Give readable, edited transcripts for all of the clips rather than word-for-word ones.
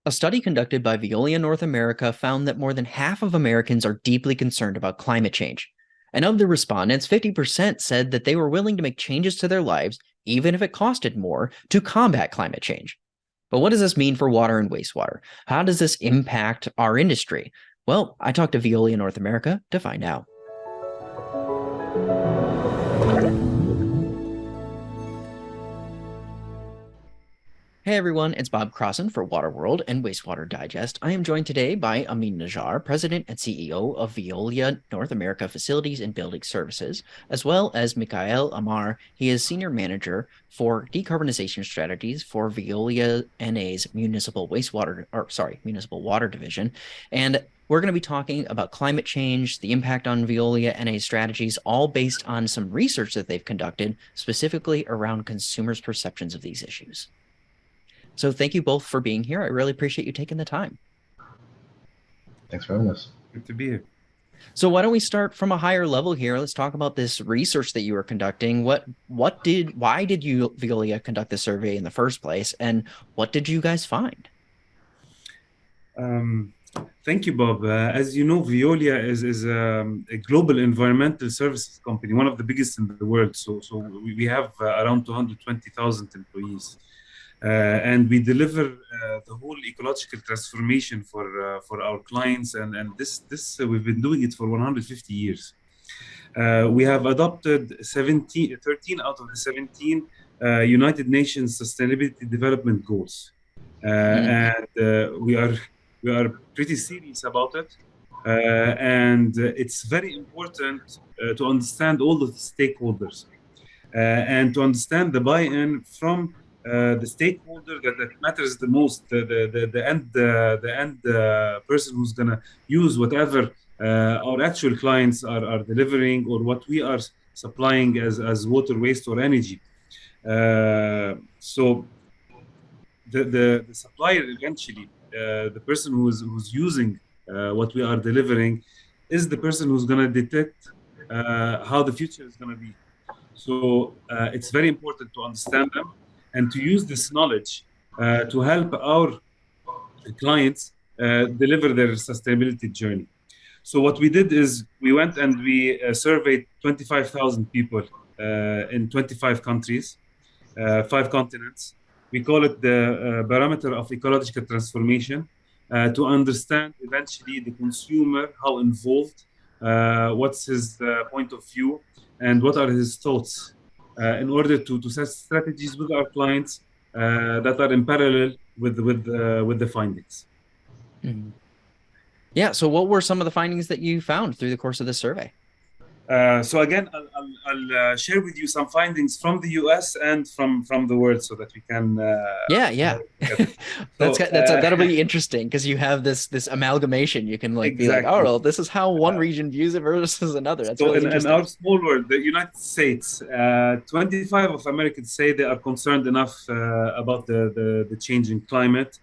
A study conducted by Veolia North America found that more than half of Americans are deeply concerned about climate change. And of the respondents, 50% said that they were willing to make changes to their lives, even if it costed more, to combat climate change. But what does this mean for water and wastewater? How does this impact our industry? Well, I talked to Veolia North America to find out. Hey everyone, it's Bob Crossan for Water World and Wastewater Digest. I am joined today by Amin Najjar, President and CEO of Veolia North America Facilities and Building Services, as well as Mikael Amar. He is Senior Manager for Decarbonization Strategies for Veolia NA's Municipal Water Division. And we're going to be talking about climate change, the impact on Veolia NA's strategies, all based on some research that they've conducted, specifically around consumers' perceptions of these issues. So thank you both for being here. I really appreciate you taking the time. Thanks for having us. Good to be here. So why don't we start from a higher level here? Let's talk about this research that you were conducting. Why did you Veolia conduct this survey in the first place, and what did you guys find? Thank you, Bob. As you know, Veolia is a global environmental services company, one of the biggest in the world. So we have around 220,000 employees. And we deliver the whole ecological transformation for our clients, and this we've been doing it for 150 years. We have adopted 13 out of the 17 United Nations Sustainability Development Goals, and we are pretty serious about it. And it's very important to understand all of the stakeholders and to understand the buy-in from the stakeholder that matters the most, the end person who's going to use whatever our actual clients are delivering, or what we are supplying as water, waste, or energy. So the supplier eventually, the person who's using what we are delivering, is the person who's going to detect how the future is going to be. So it's very important to understand them and to use this knowledge to help our clients deliver their sustainability journey. So what we did is we went and we surveyed 25,000 people in 25 countries, 5 continents. We call it the barometer of ecological transformation, to understand eventually the consumer, how involved, what's his point of view, and what are his thoughts, in order to set strategies with our clients that are in parallel with the findings. Mm-hmm. Yeah. So what were some of the findings that you found through the course of this survey? So again, I'll share with you some findings from the US and from the world, so that we can. Yeah. That'll be interesting, because you have this amalgamation. You can exactly. be like, oh, well, this is how one region views it versus another. That's so really in our small world, the United States, 25 of Americans say they are concerned enough about the changing climate.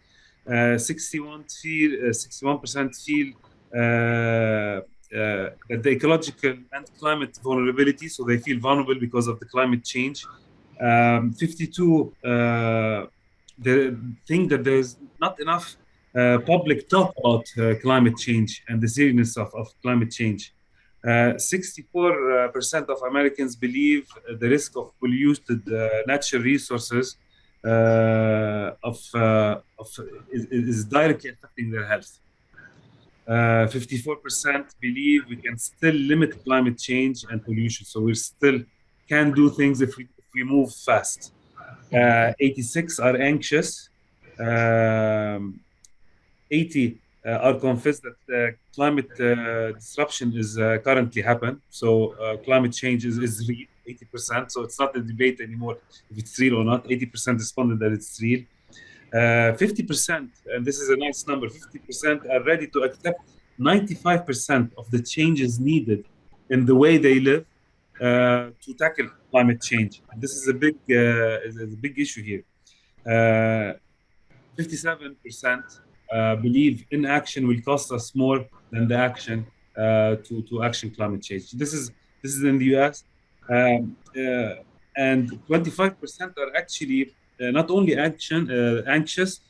61% feel that the ecological and climate vulnerability, so they feel vulnerable because of the climate change. 52 they think that there's not enough public talk about climate change and the seriousness of climate change. 64% of Americans believe the risk of polluted natural resources is directly affecting their health. 54% believe we can still limit climate change and pollution, so we still can do things if we move fast. 86 are anxious. 80 are convinced that climate disruption is currently happening. So climate change is real, 80%. So it's not a debate anymore if it's real or not. 80% responded that it's real. 50%, and this is a nice number, 50% are ready to accept 95% of the changes needed in the way they live to tackle climate change. And this is a big issue here. 57% believe inaction will cost us more than the action to action climate change. This is in the US, and 25% are actually not only anxious,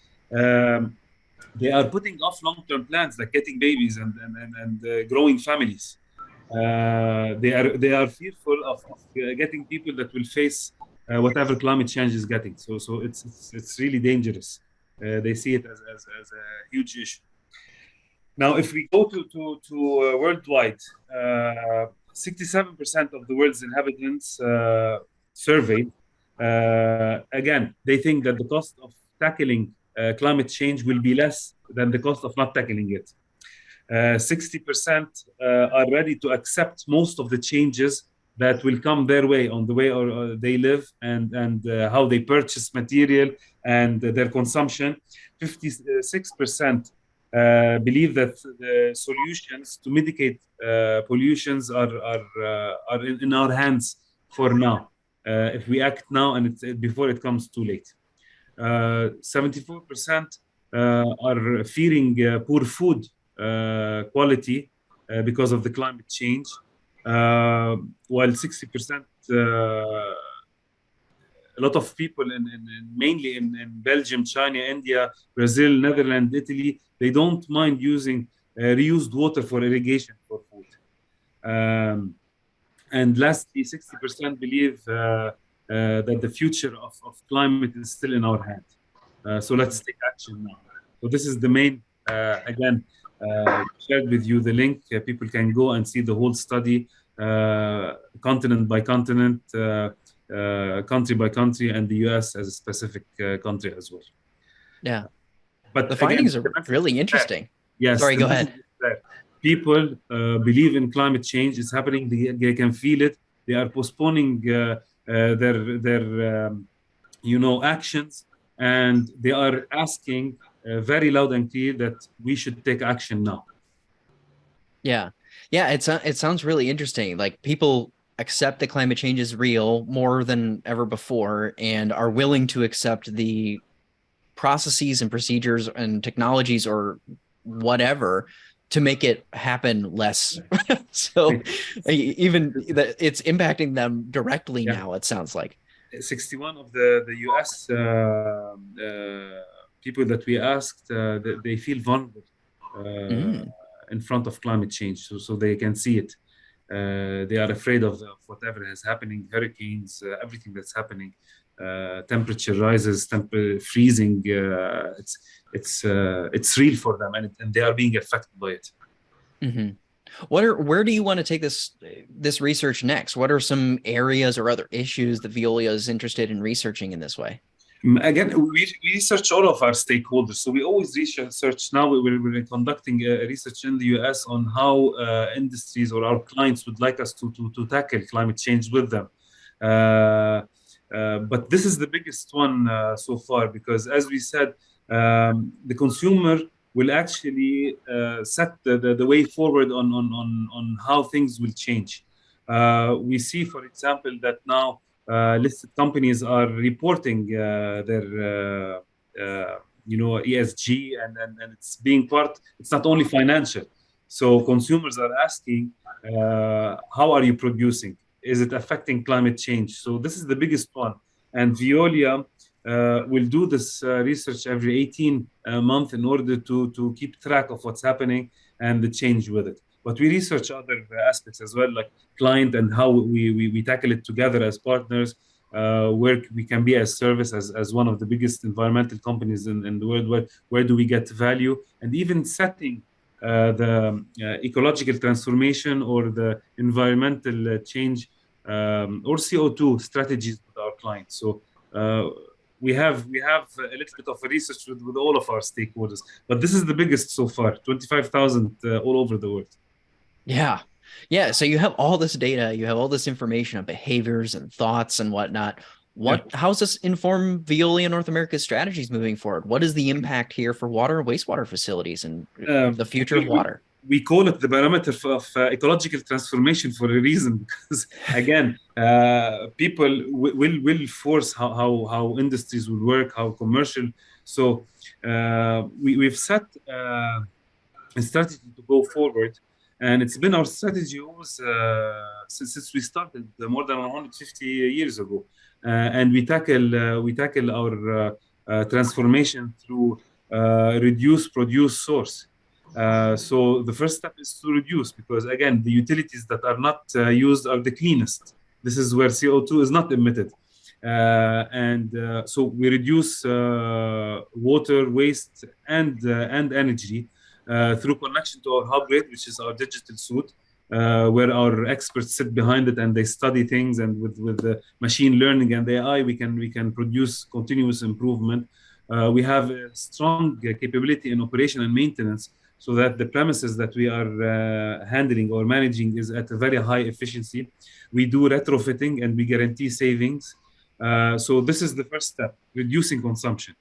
they are putting off long-term plans like getting babies and growing families. They are fearful of getting people that will face whatever climate change is getting. So it's really dangerous. They see it as a huge issue. Now, if we go to worldwide, 67% of the world's inhabitants surveyed, again, they think that the cost of tackling climate change will be less than the cost of not tackling it. 60% are ready to accept most of the changes that will come their way on the way or they live and how they purchase material and their consumption. 56% believe that the solutions to mitigate pollutions are in our hands for now. If we act now and before it comes too late. 74% are fearing poor food quality because of the climate change, while 60%, a lot of people mainly in Belgium, China, India, Brazil, Netherlands, Italy, they don't mind using reused water for irrigation for food. And lastly, 60% believe that the future of climate is still in our hands. So let's take action now. So this is the main, again, shared with you the link. People can go and see the whole study, continent by continent, country by country, and the US as a specific country as well. Yeah. But the again, findings are the message really is interesting. yes, Sorry, the go message ahead. is that people believe in climate change. It's happening. They can feel it. They are postponing their actions, and they are asking very loud and clear that we should take action now. Yeah. Yeah, it sounds really interesting. Like people accept that climate change is real more than ever before and are willing to accept the processes and procedures and technologies or whatever to make it happen less. So even that it's impacting them directly Yeah. now, it sounds like. 61 of the US people that we asked, they feel vulnerable in front of climate change, so they can see it. They are afraid of whatever is happening, hurricanes, everything that's happening. Temperature rises, freezing. It's real for them, and they are being affected by it. Mm-hmm. Where do you want to take this research next? What are some areas or other issues that Veolia is interested in researching in this way? Again, we research all of our stakeholders. So we always research. Now we're conducting research in the US on how industries or our clients would like us to tackle climate change with them. But this is the biggest one so far because, as we said, the consumer will actually set the way forward on how things will change. We see, for example, that now listed companies are reporting their ESG and it's being part. It's not only financial. So consumers are asking, how are you producing? Is it affecting climate change? So this is the biggest one. And Veolia will do this research every 18 months in order to keep track of what's happening and the change with it. But we research other aspects as well, like client and how we tackle it together as partners, where we can be as service as one of the biggest environmental companies in the world. Where do we get value? And even setting the ecological transformation or the environmental change or CO2 strategies with our clients. So we have a little bit of a research with all of our stakeholders, but this is the biggest so far, 25,000 all over the world. Yeah. Yeah. So you have all this data, you have all this information on behaviors and thoughts and whatnot. How does this inform Veolia North America's strategies moving forward? What is the impact here for water and wastewater facilities and the future of water? We call it the parameter of ecological transformation for a reason, because again, people will force how industries will work, how commercial. So we've set a strategy to go forward. And it's been our strategy always since we started more than 150 years ago. And we tackle our transformation through reduce, produce, source. So the first step is to reduce, because again, the utilities that are not used are the cleanest. This is where CO2 is not emitted. So we reduce water, waste, and energy through connection to our hub grid, which is our digital suite, where our experts sit behind it and they study things. And with the machine learning and AI, we can produce continuous improvement. We have a strong capability in operation and maintenance, so that the premises that we are handling or managing is at a very high efficiency. We do retrofitting and we guarantee savings. So this is the first step, reducing consumption.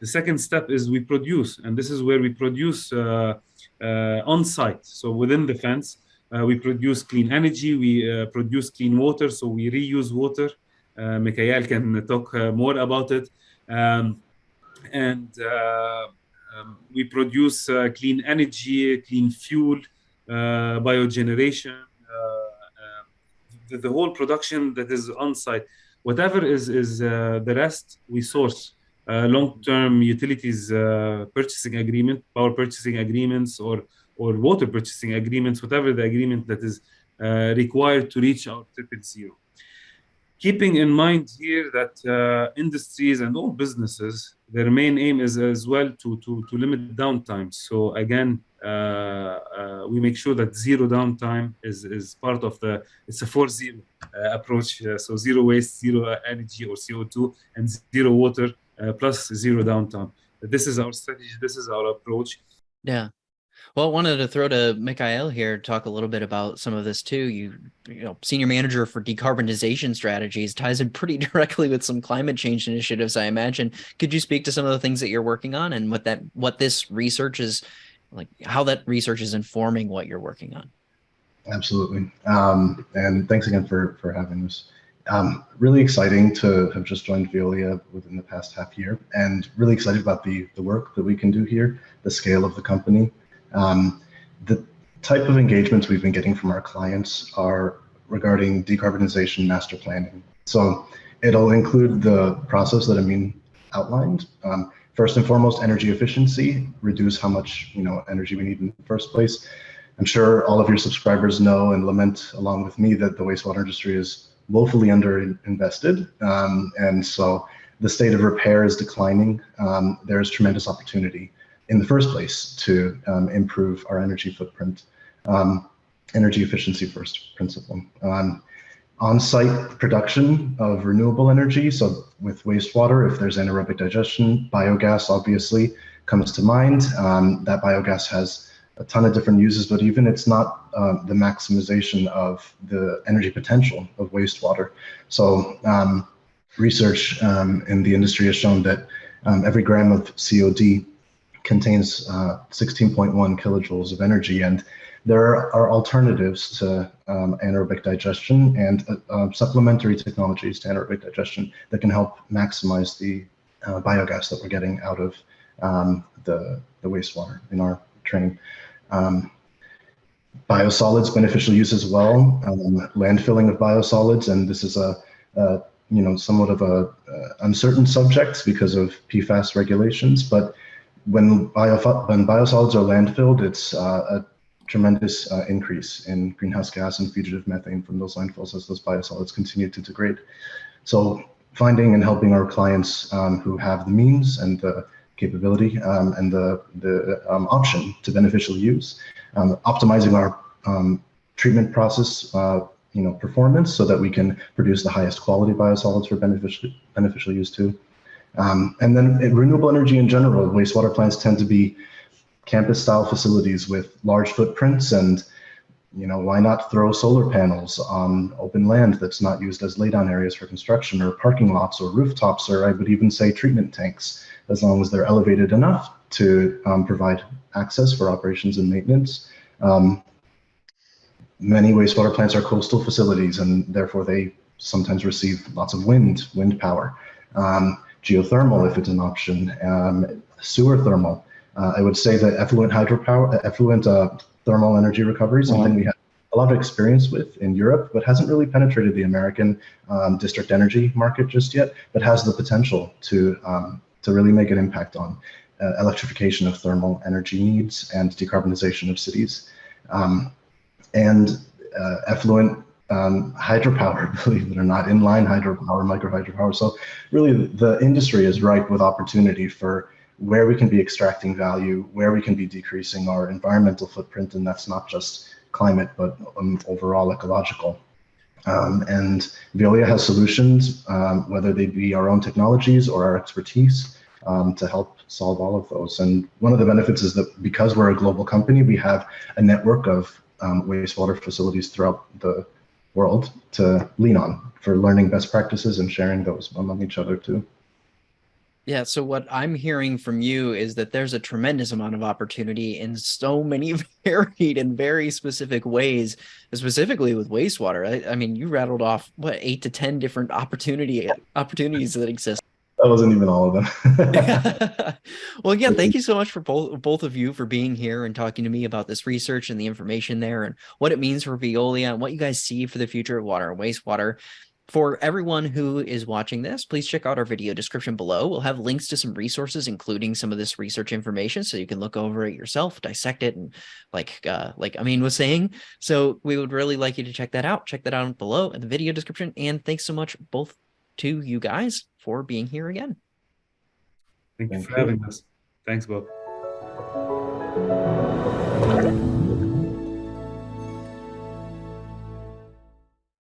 The second step is we produce, and this is where we produce on site. So within the fence, we produce clean energy, we produce clean water, so we reuse water. Mikael can talk more about it. And we produce clean energy, clean fuel, biogeneration, the whole production that is on site. Whatever is the rest, we source long-term utilities purchasing agreement, power purchasing agreements, or water purchasing agreements, whatever the agreement that is required to reach our triple zero. Keeping in mind here that industries and all businesses, their main aim is as well to limit downtime. So again, we make sure that zero downtime is part of it's a 4-0 approach. So zero waste, zero energy or CO2, and zero water plus zero downtime. This is our strategy. This is our approach. Yeah. Well, I wanted to throw to Mikael here, talk a little bit about some of this too. You know, senior manager for decarbonization strategies, ties in pretty directly with some climate change initiatives, I imagine. Could you speak to some of the things that you're working on and what this research is like, how that research is informing what you're working on? Absolutely. And thanks again for having us. Really exciting to have just joined Veolia within the past half year, and really excited about the work that we can do here, the scale of the company. The type of engagements we've been getting from our clients are regarding decarbonization master planning. So it'll include the process that Amin outlined. First and foremost, energy efficiency, reduce how much energy we need in the first place. I'm sure all of your subscribers know and lament along with me that the wastewater industry is woefully underinvested. And so the state of repair is declining. There's tremendous opportunity in the first place to improve our energy footprint. Energy efficiency first principle. On-site production of renewable energy. So with wastewater, if there's anaerobic digestion, biogas obviously comes to mind. That biogas has a ton of different uses, but even it's not the maximization of the energy potential of wastewater. So research in the industry has shown that every gram of COD contains 16.1 kilojoules of energy, and there are alternatives to anaerobic digestion and supplementary technologies to anaerobic digestion that can help maximize the biogas that we're getting out of the wastewater in our train. Biosolids, beneficial use as well, landfilling of biosolids, and this is a somewhat of a uncertain subject because of PFAS regulations, but when biosolids are landfilled, it's a tremendous increase in greenhouse gas and fugitive methane from those landfills as those biosolids continue to degrade. So finding and helping our clients who have the means and the capability and the option to beneficial use, optimizing our treatment process performance so that we can produce the highest quality biosolids for beneficial use too. And then renewable energy in general, wastewater plants tend to be campus-style facilities with large footprints, and why not throw solar panels on open land that's not used as laydown areas for construction, or parking lots, or rooftops, or I would even say treatment tanks, as long as they're elevated enough to provide access for operations and maintenance. Many wastewater plants are coastal facilities, and therefore they sometimes receive lots of wind power. Geothermal, if it's an option, sewer thermal. I would say that effluent thermal energy recovery is something we have a lot of experience with in Europe, but hasn't really penetrated the American district energy market just yet, but has the potential to really make an impact on. electrification of thermal energy needs and decarbonization of cities. And effluent hydropower, believe it or not, inline hydropower, micro hydropower. So really the industry is ripe with opportunity for where we can be extracting value, where we can be decreasing our environmental footprint, and that's not just climate, but overall ecological. And Veolia has solutions, whether they be our own technologies or our expertise, to help solve all of those. And one of the benefits is that because we're a global company, we have a network of wastewater facilities throughout the world to lean on for learning best practices and sharing those among each other too. Yeah, so what I'm hearing from you is that there's a tremendous amount of opportunity in so many varied and very specific ways, specifically with wastewater. I mean, you rattled off what 8 to 10 different opportunities that exist. That wasn't even all of them. Well, again, thank you so much for both of you for being here and talking to me about this research and the information there and what it means for Veolia and what you guys see for the future of water and wastewater. For everyone who is watching this, please check out our video description below. We'll have links to some resources, including some of this research information, so you can look over it yourself, dissect it, and like Amin was saying. So we would really like you to check that out. Check that out below in the video description. And thanks so much both to you guys for being here again. Thank you Thank for you. having us. Thanks, Bob.